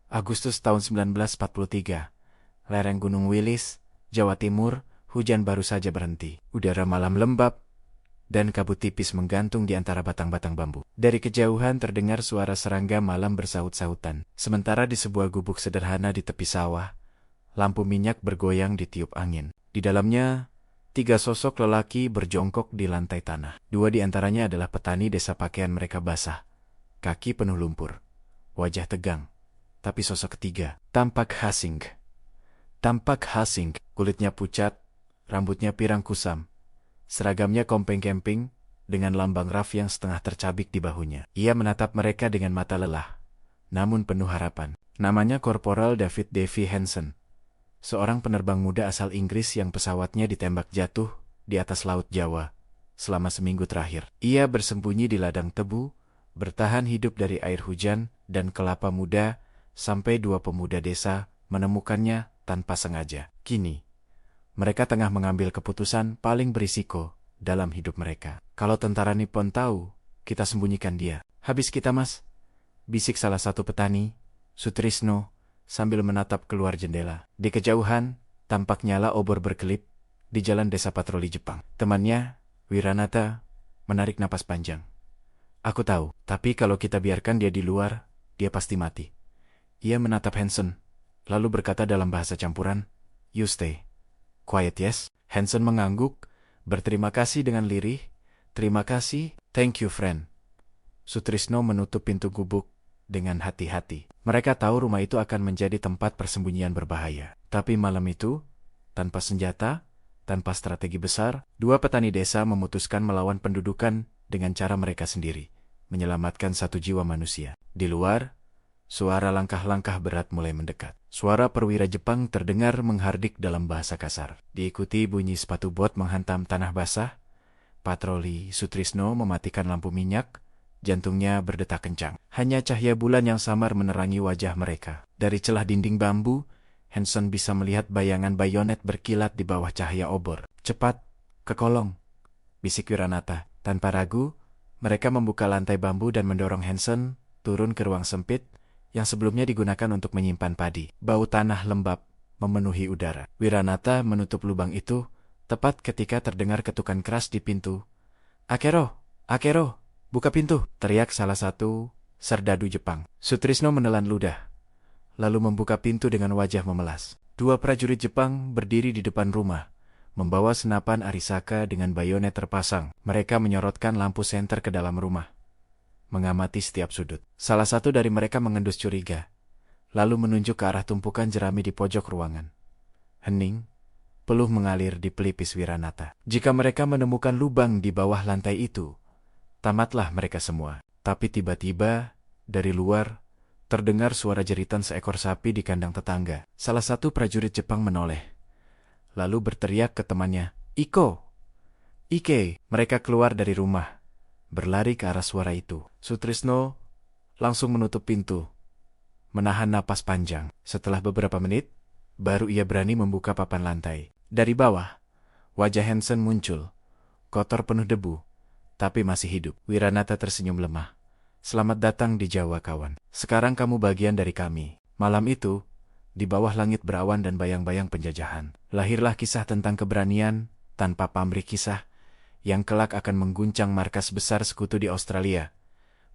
Agustus tahun 1943. Lereng Gunung Wilis, Jawa Timur, hujan baru saja berhenti. Udara malam lembab, dan kabut tipis menggantung di antara batang-batang bambu. Dari kejauhan terdengar suara serangga malam bersahut-sahutan. Sementara di sebuah gubuk sederhana di tepi sawah, lampu minyak bergoyang ditiup angin. Di dalamnya, 3 sosok lelaki berjongkok di lantai tanah. 2 di antaranya adalah petani desa, pakaian mereka basah, kaki penuh lumpur, wajah tegang. Tapi sosok ketiga tampak asing. Kulitnya pucat, rambutnya pirang kusam. Seragamnya kompeng-kemping, dengan lambang raf yang setengah tercabik di bahunya. Ia menatap mereka dengan mata lelah, namun penuh harapan. Namanya Korporal David Davy Hansen, seorang penerbang muda asal Inggris yang pesawatnya ditembak jatuh di atas Laut Jawa selama seminggu terakhir. Ia bersembunyi di ladang tebu, bertahan hidup dari air hujan dan kelapa muda, sampai 2 pemuda desa menemukannya tanpa sengaja. Kini, mereka tengah mengambil keputusan paling berisiko dalam hidup mereka. Kalau tentara Nippon tahu, kita sembunyikan dia. Habis kita, Mas, bisik salah satu petani, Sutrisno, sambil menatap keluar jendela. Di kejauhan, tampak nyala obor berkelip di jalan desa patroli Jepang. Temannya, Wiranata, menarik napas panjang. Aku tahu, tapi kalau kita biarkan dia di luar, dia pasti mati. Ia menatap Hansen, lalu berkata dalam bahasa campuran, "You stay quiet, yes?" Hansen mengangguk, berterima kasih dengan lirih. "Terima kasih, thank you, friend." Sutrisno menutup pintu gubuk dengan hati-hati. Mereka tahu rumah itu akan menjadi tempat persembunyian berbahaya. Tapi malam itu, tanpa senjata, tanpa strategi besar, 2 petani desa memutuskan melawan pendudukan dengan cara mereka sendiri, menyelamatkan 1 jiwa manusia. Di luar, suara langkah-langkah berat mulai mendekat. Suara perwira Jepang terdengar menghardik dalam bahasa kasar. Diikuti bunyi sepatu bot menghantam tanah basah. Patroli Sutrisno mematikan lampu minyak. Jantungnya berdetak kencang. Hanya cahaya bulan yang samar menerangi wajah mereka. Dari celah dinding bambu, Hansen bisa melihat bayangan bayonet berkilat di bawah cahaya obor. "Cepat, ke kolong," bisik Wiranata. Tanpa ragu, mereka membuka lantai bambu dan mendorong Hansen turun ke ruang sempit yang sebelumnya digunakan untuk menyimpan padi. Bau tanah lembab memenuhi udara. Wiranata menutup lubang itu tepat ketika terdengar ketukan keras di pintu. Akero, buka pintu!" teriak salah satu serdadu Jepang. Sutrisno menelan ludah, lalu membuka pintu dengan wajah memelas. 2 prajurit Jepang berdiri di depan rumah, membawa senapan arisaka dengan bayonet terpasang. Mereka menyorotkan lampu senter ke dalam rumah, mengamati setiap sudut. Salah satu dari mereka mengendus curiga, lalu menunjuk ke arah tumpukan jerami di pojok ruangan. Hening, peluh mengalir di pelipis Wiranata. Jika mereka menemukan lubang di bawah lantai itu, tamatlah mereka semua. Tapi tiba-tiba, dari luar, terdengar suara jeritan seekor sapi di kandang tetangga. Salah satu prajurit Jepang menoleh, lalu berteriak ke temannya, Ike!" Mereka keluar dari rumah, berlari ke arah suara itu. Sutrisno langsung menutup pintu, menahan napas panjang. Setelah beberapa menit, baru ia berani membuka papan lantai. Dari bawah, wajah Hansen muncul, kotor penuh debu, tapi masih hidup. Wiranata tersenyum lemah. "Selamat datang di Jawa, kawan. Sekarang kamu bagian dari kami." Malam itu, di bawah langit berawan dan bayang-bayang penjajahan, lahirlah kisah tentang keberanian tanpa pamrih, kisah yang kelak akan mengguncang markas besar sekutu di Australia,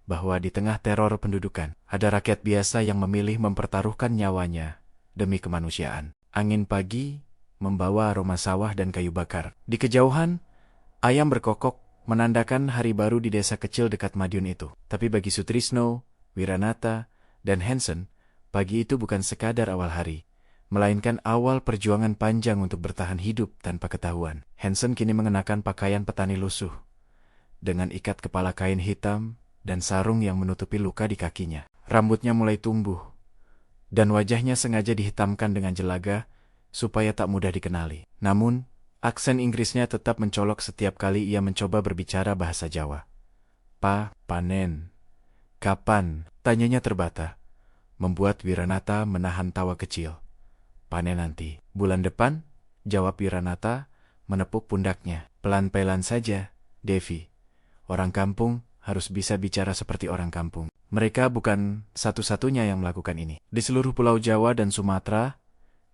bahwa di tengah teror pendudukan, ada rakyat biasa yang memilih mempertaruhkan nyawanya demi kemanusiaan. Angin pagi membawa aroma sawah dan kayu bakar. Di kejauhan, ayam berkokok menandakan hari baru di desa kecil dekat Madiun itu. Tapi bagi Sutrisno, Wiranata, dan Hansen, pagi itu bukan sekadar awal hari, melainkan awal perjuangan panjang untuk bertahan hidup tanpa ketahuan. Hansen kini mengenakan pakaian petani lusuh, dengan ikat kepala kain hitam dan sarung yang menutupi luka di kakinya. Rambutnya mulai tumbuh, dan wajahnya sengaja dihitamkan dengan jelaga supaya tak mudah dikenali. Namun, aksen Inggrisnya tetap mencolok setiap kali ia mencoba berbicara bahasa Jawa. Panen. Kapan?" tanyanya terbata, membuat Wiranata menahan tawa kecil. "Panen nanti. Bulan depan," jawab Wiranata, menepuk pundaknya. "Pelan-pelan saja, Devi. Orang kampung harus bisa bicara seperti orang kampung." Mereka bukan satu-satunya yang melakukan ini. Di seluruh Pulau Jawa dan Sumatera,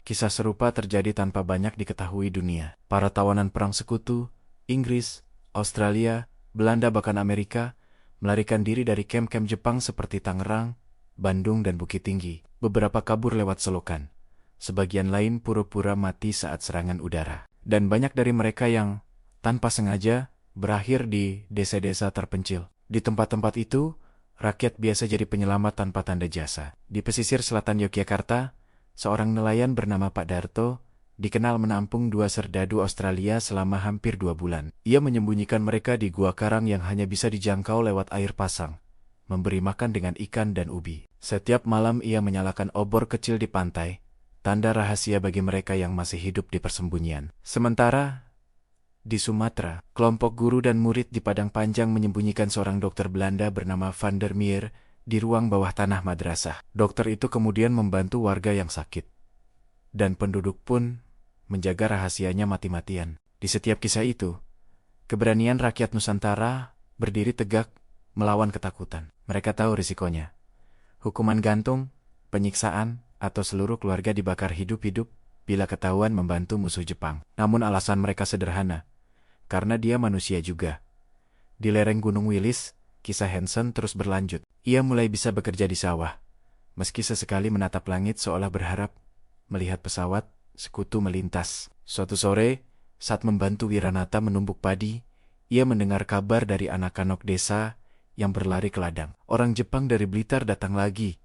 kisah serupa terjadi tanpa banyak diketahui dunia. Para tawanan perang sekutu, Inggris, Australia, Belanda bahkan Amerika, melarikan diri dari kamp-kamp Jepang seperti Tangerang, Bandung, dan Bukit Tinggi. Beberapa kabur lewat selokan. Sebagian lain pura-pura mati saat serangan udara. Dan banyak dari mereka yang, tanpa sengaja, berakhir di desa-desa terpencil. Di tempat-tempat itu, rakyat biasa jadi penyelamat tanpa tanda jasa. Di pesisir selatan Yogyakarta, seorang nelayan bernama Pak Darto dikenal menampung 2 serdadu Australia selama hampir 2 bulan. Ia menyembunyikan mereka di gua karang yang hanya bisa dijangkau lewat air pasang, memberi makan dengan ikan dan ubi. Setiap malam ia menyalakan obor kecil di pantai, tanda rahasia bagi mereka yang masih hidup di persembunyian. Sementara di Sumatera, kelompok guru dan murid di Padang Panjang menyembunyikan seorang dokter Belanda bernama Van der Meer di ruang bawah tanah madrasah. Dokter itu kemudian membantu warga yang sakit. Dan penduduk pun menjaga rahasianya mati-matian. Di setiap kisah itu, keberanian rakyat Nusantara berdiri tegak melawan ketakutan. Mereka tahu risikonya. Hukuman gantung, penyiksaan, atau seluruh keluarga dibakar hidup-hidup bila ketahuan membantu musuh Jepang. Namun alasan mereka sederhana, karena dia manusia juga. Di lereng Gunung Wilis, kisah Hansen terus berlanjut. Ia mulai bisa bekerja di sawah, meski sesekali menatap langit seolah berharap melihat pesawat sekutu melintas. Suatu sore, saat membantu Wiranata menumbuk padi, ia mendengar kabar dari anak-anak desa yang berlari ke ladang. Orang Jepang dari Blitar datang lagi.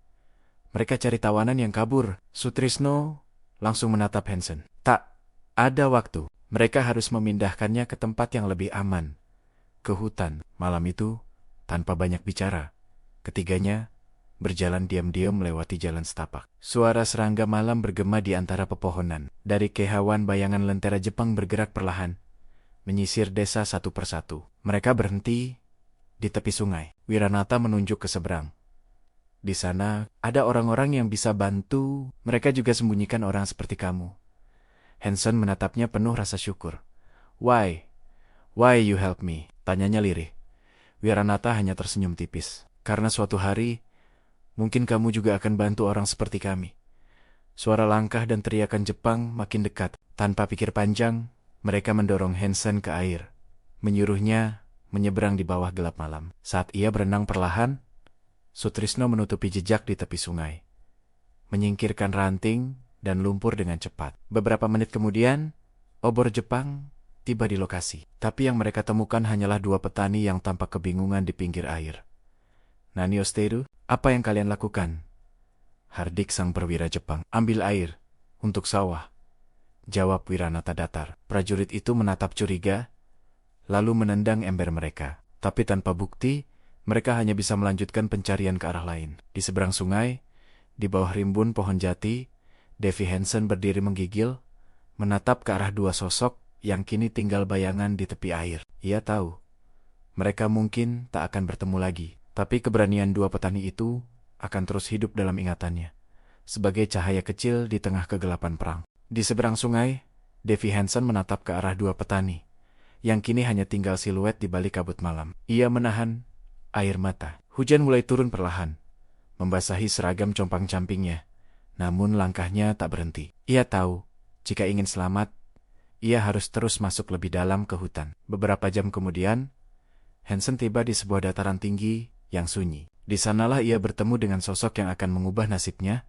Mereka cari tawanan yang kabur. Sutrisno langsung menatap Hansen. Tak ada waktu. Mereka harus memindahkannya ke tempat yang lebih aman. Ke hutan. Malam itu, tanpa banyak bicara, ketiganya berjalan diam-diam melewati jalan setapak. Suara serangga malam bergema di antara pepohonan. Dari kehauan bayangan lentera Jepang bergerak perlahan, menyisir desa satu persatu. Mereka berhenti di tepi sungai. Wiranata menunjuk ke seberang. Di sana ada orang-orang yang bisa bantu. Mereka juga sembunyikan orang seperti kamu. Hansen menatapnya penuh rasa syukur. Why? Why you help me? Tanyanya lirih. Wiranata hanya tersenyum tipis. Karena suatu hari, mungkin kamu juga akan bantu orang seperti kami. Suara langkah dan teriakan Jepang makin dekat. Tanpa pikir panjang, mereka mendorong Hansen ke air, menyuruhnya menyeberang di bawah gelap malam. Saat ia berenang perlahan, Sutrisno menutupi jejak di tepi sungai, menyingkirkan ranting dan lumpur dengan cepat. Beberapa menit kemudian, obor Jepang tiba di lokasi. Tapi yang mereka temukan hanyalah 2 petani yang tampak kebingungan di pinggir air. Nani Osteru, apa yang kalian lakukan? Hardik sang perwira Jepang. Ambil air untuk sawah, jawab Wiranata datar. Prajurit itu menatap curiga, lalu menendang ember mereka. Tapi tanpa bukti, mereka hanya bisa melanjutkan pencarian ke arah lain. Di seberang sungai, di bawah rimbun pohon jati, Devi Hansen berdiri menggigil, menatap ke arah 2 sosok yang kini tinggal bayangan di tepi air. Ia tahu, mereka mungkin tak akan bertemu lagi. Tapi keberanian 2 petani itu akan terus hidup dalam ingatannya, sebagai cahaya kecil di tengah kegelapan perang. Di seberang sungai, Devi Hansen menatap ke arah 2 petani, yang kini hanya tinggal siluet di balik kabut malam. Ia menahan air mata. Hujan mulai turun perlahan, membasahi seragam compang-campingnya, namun langkahnya tak berhenti. Ia tahu, jika ingin selamat, ia harus terus masuk lebih dalam ke hutan. Beberapa jam kemudian, Hansen tiba di sebuah dataran tinggi yang sunyi. Di sanalah ia bertemu dengan sosok yang akan mengubah nasibnya,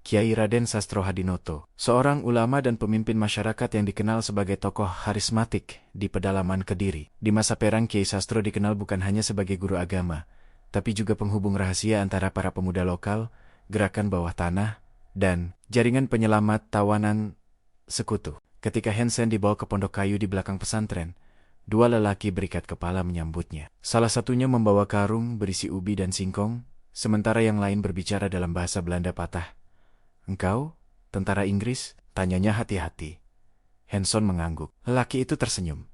Kiai Raden Sastro Hadinoto, seorang ulama dan pemimpin masyarakat yang dikenal sebagai tokoh karismatik di pedalaman Kediri. Di masa perang, Kiai Sastro dikenal bukan hanya sebagai guru agama, tapi juga penghubung rahasia antara para pemuda lokal, gerakan bawah tanah, dan jaringan penyelamat tawanan sekutu. Ketika Hansen dibawa ke pondok kayu di belakang pesantren, 2 lelaki berikat kepala menyambutnya. Salah satunya membawa karung berisi ubi dan singkong, sementara yang lain berbicara dalam bahasa Belanda patah. Engkau, tentara Inggris? Tanyanya hati-hati. Hansen mengangguk. Lelaki itu tersenyum,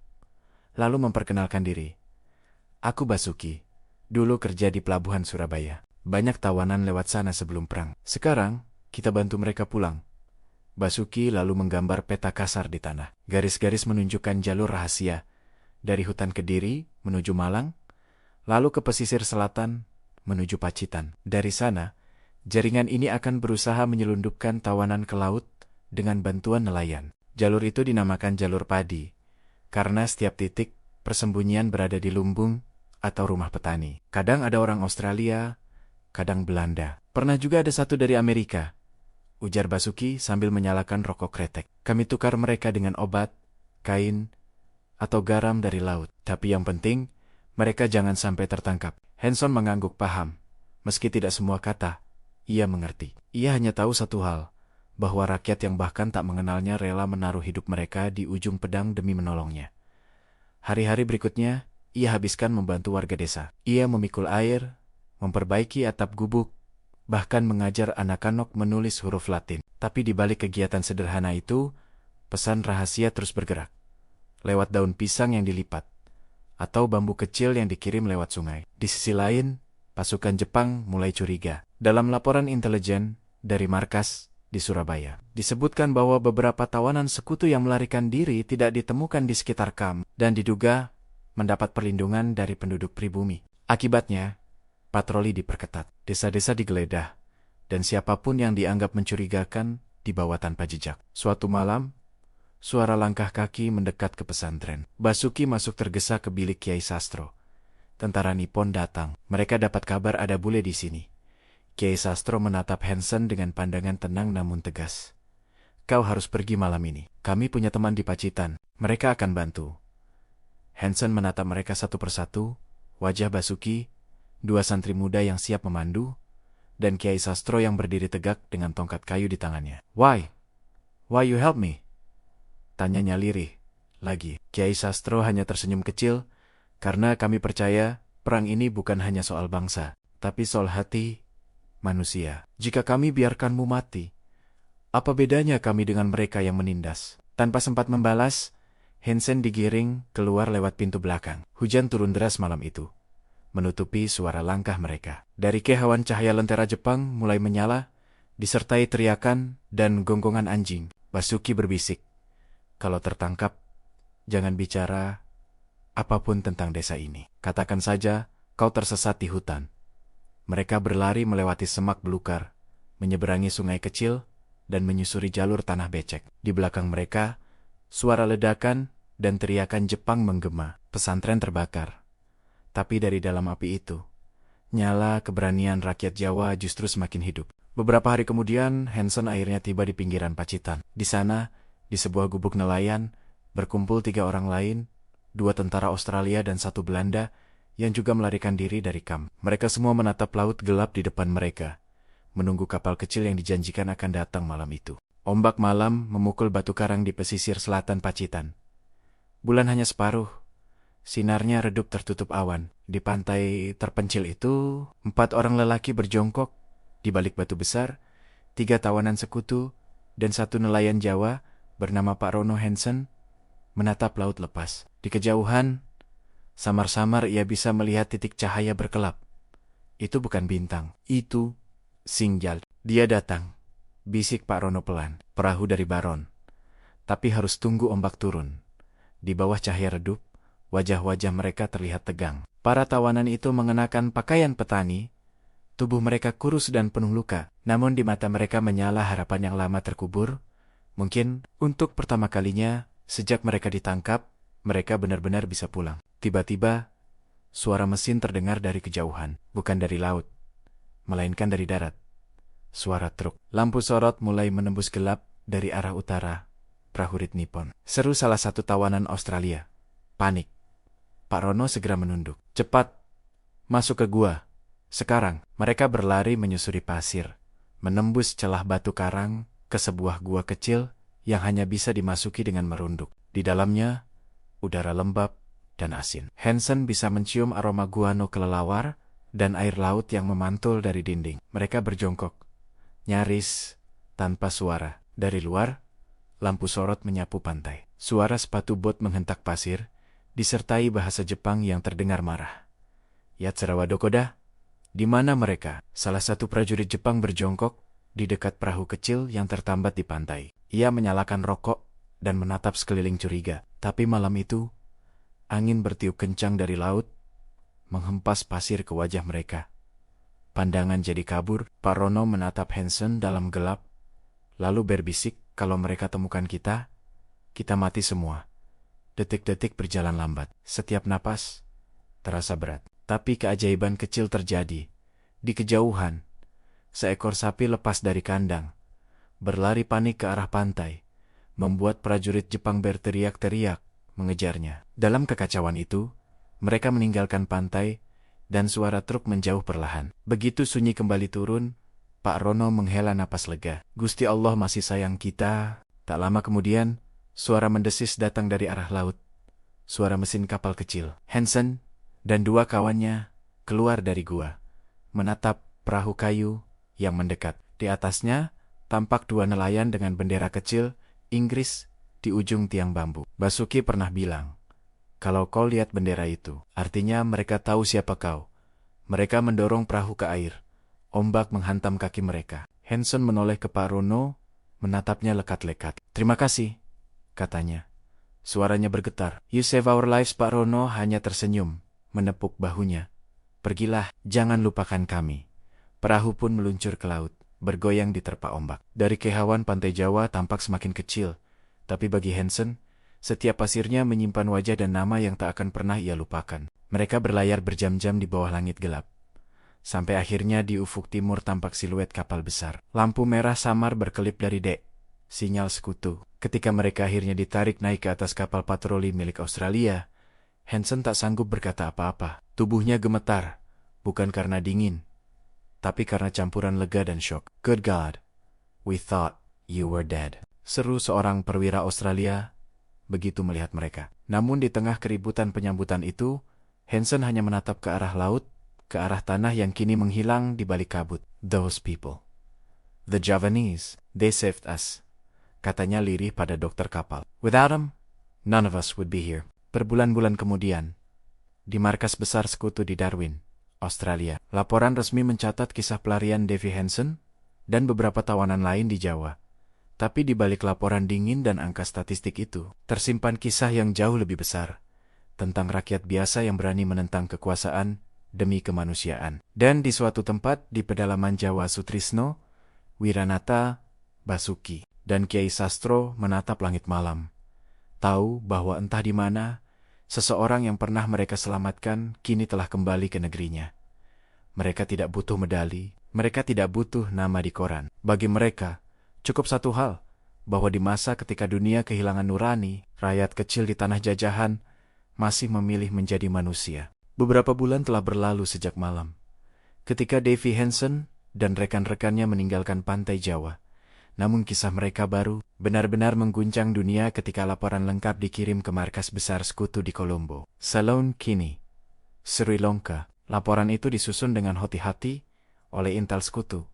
lalu memperkenalkan diri. Aku Basuki, dulu kerja di pelabuhan Surabaya. Banyak tawanan lewat sana sebelum perang. Sekarang, kita bantu mereka pulang. Basuki lalu menggambar peta kasar di tanah. Garis-garis menunjukkan jalur rahasia, dari hutan Kediri menuju Malang, lalu ke pesisir selatan, menuju Pacitan. Dari sana, jaringan ini akan berusaha menyelundupkan tawanan ke laut dengan bantuan nelayan. Jalur itu dinamakan jalur padi, karena setiap titik persembunyian berada di lumbung atau rumah petani. Kadang ada orang Australia, kadang Belanda. Pernah juga ada satu dari Amerika, ujar Basuki sambil menyalakan rokok kretek. Kami tukar mereka dengan obat, kain, atau garam dari laut. Tapi yang penting, mereka jangan sampai tertangkap. Hanson mengangguk paham. Meski tidak semua kata, ia mengerti. Ia hanya tahu satu hal, bahwa rakyat yang bahkan tak mengenalnya rela menaruh hidup mereka di ujung pedang demi menolongnya. Hari-hari berikutnya, ia habiskan membantu warga desa. Ia memikul air, memperbaiki atap gubuk, bahkan mengajar anak-anak menulis huruf Latin. Tapi di balik kegiatan sederhana itu, pesan rahasia terus bergerak. Lewat daun pisang yang dilipat, atau bambu kecil yang dikirim lewat sungai. Di sisi lain, pasukan Jepang mulai curiga. Dalam laporan intelijen dari markas di Surabaya, disebutkan bahwa beberapa tawanan sekutu yang melarikan diri tidak ditemukan di sekitar kamp dan diduga mendapat perlindungan dari penduduk pribumi. Akibatnya, patroli diperketat, desa-desa digeledah, dan siapapun yang dianggap mencurigakan dibawa tanpa jejak. Suatu malam, suara langkah kaki mendekat ke pesantren. Basuki masuk tergesa ke bilik Kiai Sastro. Tentara Nippon datang. Mereka dapat kabar ada bule di sini. Kiai Sastro menatap Hanson dengan pandangan tenang namun tegas. Kau harus pergi malam ini. Kami punya teman di Pacitan. Mereka akan bantu. Hanson menatap mereka satu persatu. Wajah Basuki, dua santri muda yang siap memandu, dan Kiai Sastro yang berdiri tegak dengan tongkat kayu di tangannya. Why? Why you help me? Tanyanya lirih. Lagi, Kiai Sastro hanya tersenyum kecil, karena kami percaya perang ini bukan hanya soal bangsa, tapi soal hati manusia. Jika kami biarkanmu mati, apa bedanya kami dengan mereka yang menindas? Tanpa sempat membalas, Hanson digiring keluar lewat pintu belakang. Hujan turun deras malam itu, menutupi suara langkah mereka. Dari kehauan cahaya lentera Jepang mulai menyala, disertai teriakan dan gonggongan anjing. Basuki berbisik, kalau tertangkap, jangan bicara apapun tentang desa ini. Katakan saja, kau tersesat di hutan. Mereka berlari melewati semak belukar, menyeberangi sungai kecil, dan menyusuri jalur tanah becek. Di belakang mereka, suara ledakan dan teriakan Jepang menggema. Pesantren terbakar. Tapi dari dalam api itu, nyala keberanian rakyat Jawa justru semakin hidup. Beberapa hari kemudian, Hanson akhirnya tiba di pinggiran Pacitan. Di sana, di sebuah gubuk nelayan, berkumpul 3 orang lain, 2 tentara Australia dan 1 Belanda, yang juga melarikan diri dari kamp. Mereka semua menatap laut gelap di depan mereka, menunggu kapal kecil yang dijanjikan akan datang malam itu. Ombak malam memukul batu karang di pesisir selatan Pacitan. Bulan hanya separuh, sinarnya redup tertutup awan. Di pantai terpencil itu, 4 orang lelaki berjongkok di balik batu besar, 3 tawanan sekutu, dan 1 nelayan Jawa bernama Pak Rono Hanson menatap laut lepas. Di kejauhan, samar-samar ia bisa melihat titik cahaya berkelap. Itu bukan bintang, itu Singjal. Dia datang, bisik Pak Rono pelan. Perahu dari Baron. Tapi harus tunggu ombak turun. Di bawah cahaya redup, wajah-wajah mereka terlihat tegang. Para tawanan itu mengenakan pakaian petani, tubuh mereka kurus dan penuh luka. Namun di mata mereka menyala harapan yang lama terkubur. Mungkin untuk pertama kalinya, sejak mereka ditangkap, mereka benar-benar bisa pulang. Tiba-tiba, suara mesin terdengar dari kejauhan, bukan dari laut, melainkan dari darat. Suara truk. Lampu sorot mulai menembus gelap dari arah utara, prajurit Nippon. Seru salah satu tawanan Australia. Panik. Pak Rono segera menunduk. Cepat, masuk ke gua. Sekarang, mereka berlari menyusuri pasir, menembus celah batu karang ke sebuah gua kecil yang hanya bisa dimasuki dengan merunduk. Di dalamnya, udara lembab dan asin. Hanson bisa mencium aroma guano kelelawar dan air laut yang memantul dari dinding. Mereka berjongkok, nyaris tanpa suara. Dari luar, lampu sorot menyapu pantai. Suara sepatu bot menghentak pasir, disertai bahasa Jepang yang terdengar marah. Yatsurawa Dokoda? Di mana mereka? Salah satu prajurit Jepang berjongkok di dekat perahu kecil yang tertambat di pantai. Ia menyalakan rokok dan menatap sekeliling curiga. Tapi malam itu, angin bertiup kencang dari laut, menghempas pasir ke wajah mereka. Pandangan jadi kabur, Pak Rono menatap Hansen dalam gelap, lalu berbisik, kalau mereka temukan kita mati semua. Detik-detik berjalan lambat. Setiap napas terasa berat. Tapi keajaiban kecil terjadi. Di kejauhan, seekor sapi lepas dari kandang, berlari panik ke arah pantai, membuat prajurit Jepang berteriak-teriak mengejarnya. Dalam kekacauan itu, mereka meninggalkan pantai dan suara truk menjauh perlahan. Begitu sunyi kembali turun, Pak Rono menghela napas lega. Gusti Allah masih sayang kita. Tak lama kemudian, suara mendesis datang dari arah laut. Suara mesin kapal kecil. Hansen dan dua kawannya keluar dari gua, menatap perahu kayu yang mendekat. Di atasnya, tampak dua nelayan dengan bendera kecil Inggris di ujung tiang bambu. Basuki pernah bilang, kalau kau lihat bendera itu, artinya mereka tahu siapa kau. Mereka mendorong perahu ke air. Ombak menghantam kaki mereka. Hansen menoleh ke Pak Rono, menatapnya lekat-lekat. Terima kasih, katanya. Suaranya bergetar. You save our lives, Pak Rono hanya tersenyum, menepuk bahunya. Pergilah, jangan lupakan kami. Perahu pun meluncur ke laut, bergoyang diterpa ombak. Dari kehauan pantai Jawa tampak semakin kecil, tapi bagi Hansen, setiap pasirnya menyimpan wajah dan nama yang tak akan pernah ia lupakan. Mereka berlayar berjam-jam di bawah langit gelap. Sampai akhirnya di ufuk timur tampak siluet kapal besar. Lampu merah samar berkelip dari dek. Sinyal sekutu. Ketika mereka akhirnya ditarik naik ke atas kapal patroli milik Australia, Hansen tak sanggup berkata apa-apa. Tubuhnya gemetar, bukan karena dingin, tapi karena campuran lega dan syok. Good God, we thought you were dead. Seru seorang perwira Australia begitu melihat mereka. Namun di tengah keributan penyambutan itu, Hansen hanya menatap ke arah laut, ke arah tanah yang kini menghilang di balik kabut. Those people, the Javanese, they saved us, katanya lirih pada dokter kapal. Without them, none of us would be here. Berbulan-bulan kemudian, di markas besar sekutu di Darwin, Australia, laporan resmi mencatat kisah pelarian Davy Hansen dan beberapa tawanan lain di Jawa. Tapi di balik laporan dingin dan angka statistik itu, tersimpan kisah yang jauh lebih besar, tentang rakyat biasa yang berani menentang kekuasaan demi kemanusiaan. Dan di suatu tempat di pedalaman Jawa, Sutrisno, Wiranata, Basuki, dan Kiai Sastro menatap langit malam. Tahu bahwa entah di mana, seseorang yang pernah mereka selamatkan kini telah kembali ke negerinya. Mereka tidak butuh medali, mereka tidak butuh nama di koran. Bagi mereka, cukup satu hal, bahwa di masa ketika dunia kehilangan nurani, rakyat kecil di tanah jajahan masih memilih menjadi manusia. Beberapa bulan telah berlalu sejak malam, ketika Davy Hansen dan rekan-rekannya meninggalkan pantai Jawa. Namun kisah mereka baru benar-benar mengguncang dunia ketika laporan lengkap dikirim ke markas besar sekutu di Colombo, Ceylon kini, Sri Lanka. Laporan itu disusun dengan hati-hati oleh intel sekutu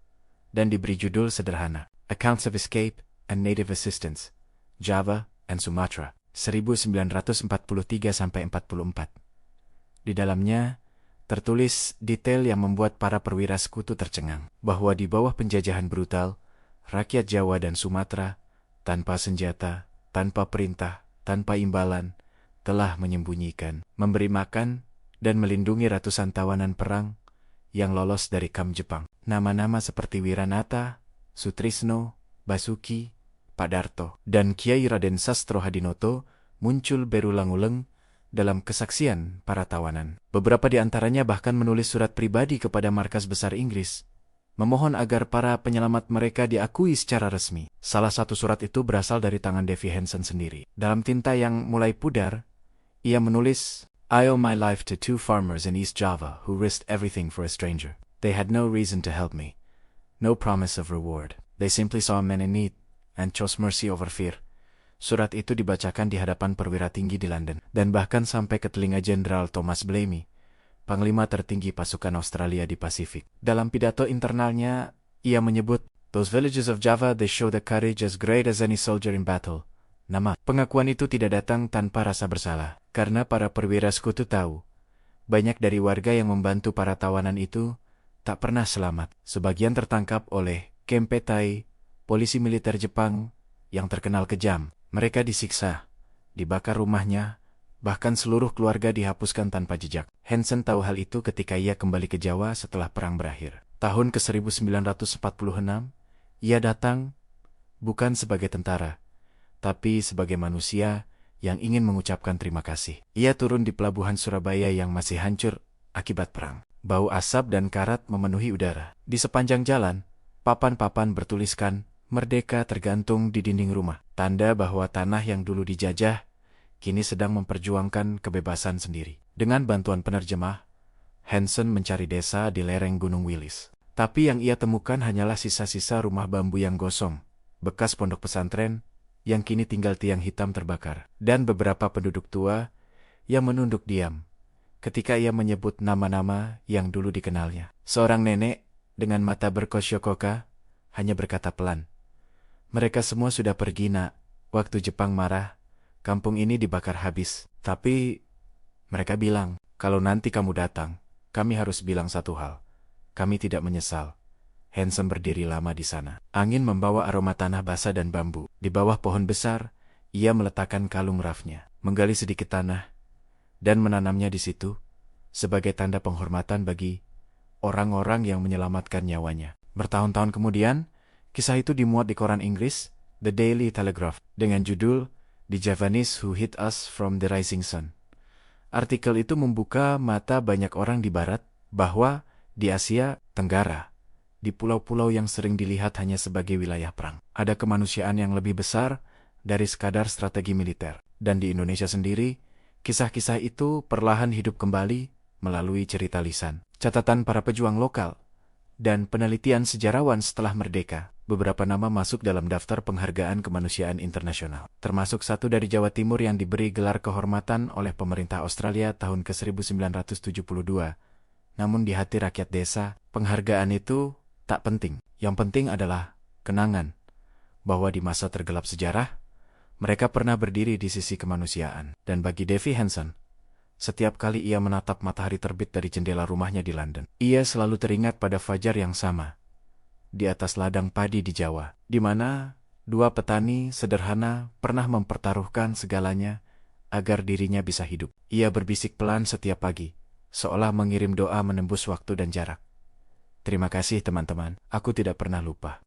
dan diberi judul sederhana, Accounts of Escape and Native Assistance, Java and Sumatra, 1943-44. Di dalamnya tertulis detail yang membuat para perwira sekutu tercengang, bahwa di bawah penjajahan brutal, rakyat Jawa dan Sumatera, tanpa senjata, tanpa perintah, tanpa imbalan, telah menyembunyikan, memberi makan, dan melindungi ratusan tawanan perang yang lolos dari kamp Jepang. Nama-nama seperti Wiranata, Sutrisno, Basuki, Pak Darto, dan Kiai Raden Sastro Hadinoto muncul berulang-ulang dalam kesaksian para tawanan. Beberapa di antaranya bahkan menulis surat pribadi kepada markas besar Inggris, memohon agar para penyelamat mereka diakui secara resmi. Salah satu surat itu berasal dari tangan Davy Hansen sendiri. Dalam tinta yang mulai pudar, ia menulis, I owe my life to two farmers in East Java who risked everything for a stranger. They had no reason to help me, no promise of reward. They simply saw a man in need and chose mercy over fear. Surat itu dibacakan di hadapan perwira tinggi di London, dan bahkan sampai ke telinga Jenderal Thomas Blamey, Panglima tertinggi pasukan Australia di Pasifik. Dalam pidato internalnya, ia menyebut, Those villages of Java, they show the courage as great as any soldier in battle. Nama pengakuan itu tidak datang tanpa rasa bersalah, karena para perwira sekutu tahu, banyak dari warga yang membantu para tawanan itu tak pernah selamat. Sebagian tertangkap oleh Kempeitai, polisi militer Jepang yang terkenal kejam. Mereka disiksa, dibakar rumahnya, bahkan seluruh keluarga dihapuskan tanpa jejak. Hansen tahu hal itu ketika ia kembali ke Jawa setelah perang berakhir. Tahun ke-1946, ia datang bukan sebagai tentara, tapi sebagai manusia yang ingin mengucapkan terima kasih. Ia turun di pelabuhan Surabaya yang masih hancur akibat perang. Bau asap dan karat memenuhi udara. Di sepanjang jalan, papan-papan bertuliskan "Merdeka" tergantung di dinding rumah. Tanda bahwa tanah yang dulu dijajah kini sedang memperjuangkan kebebasan sendiri. Dengan bantuan penerjemah, Hansen mencari desa di lereng Gunung Wilis. Tapi yang ia temukan hanyalah sisa-sisa rumah bambu yang gosong, bekas pondok pesantren yang kini tinggal tiang hitam terbakar, dan beberapa penduduk tua yang menunduk diam ketika ia menyebut nama-nama yang dulu dikenalnya. Seorang nenek dengan mata berkosyokoka hanya berkata pelan, "Mereka semua sudah pergi, nak. Waktu Jepang marah, kampung ini dibakar habis." Tapi mereka bilang, "Kalau nanti kamu datang, kami harus bilang satu hal. Kami tidak menyesal." Hansen berdiri lama di sana. Angin membawa aroma tanah basah dan bambu. Di bawah pohon besar, ia meletakkan kalung rafnya, menggali sedikit tanah, dan menanamnya di situ sebagai tanda penghormatan bagi orang-orang yang menyelamatkan nyawanya. Bertahun-tahun kemudian, kisah itu dimuat di koran Inggris, The Daily Telegraph, dengan judul "The Javanese Who Hid Us from the Rising Sun." Artikel itu membuka mata banyak orang di Barat bahwa di Asia Tenggara, di pulau-pulau yang sering dilihat hanya sebagai wilayah perang, ada kemanusiaan yang lebih besar dari sekadar strategi militer. Dan di Indonesia sendiri, kisah-kisah itu perlahan hidup kembali melalui cerita lisan, catatan para pejuang lokal, dan penelitian sejarawan setelah merdeka. Beberapa nama masuk dalam daftar penghargaan kemanusiaan internasional, termasuk satu dari Jawa Timur yang diberi gelar kehormatan oleh pemerintah Australia tahun ke-1972. Namun di hati rakyat desa, penghargaan itu tak penting. Yang penting adalah kenangan bahwa di masa tergelap sejarah, mereka pernah berdiri di sisi kemanusiaan. Dan bagi Davy Hansen, setiap kali ia menatap matahari terbit dari jendela rumahnya di London, ia selalu teringat pada fajar yang sama, di atas ladang padi di Jawa, di mana dua petani sederhana pernah mempertaruhkan segalanya agar dirinya bisa hidup. Ia berbisik pelan setiap pagi, seolah mengirim doa menembus waktu dan jarak. "Terima kasih teman-teman, aku tidak pernah lupa."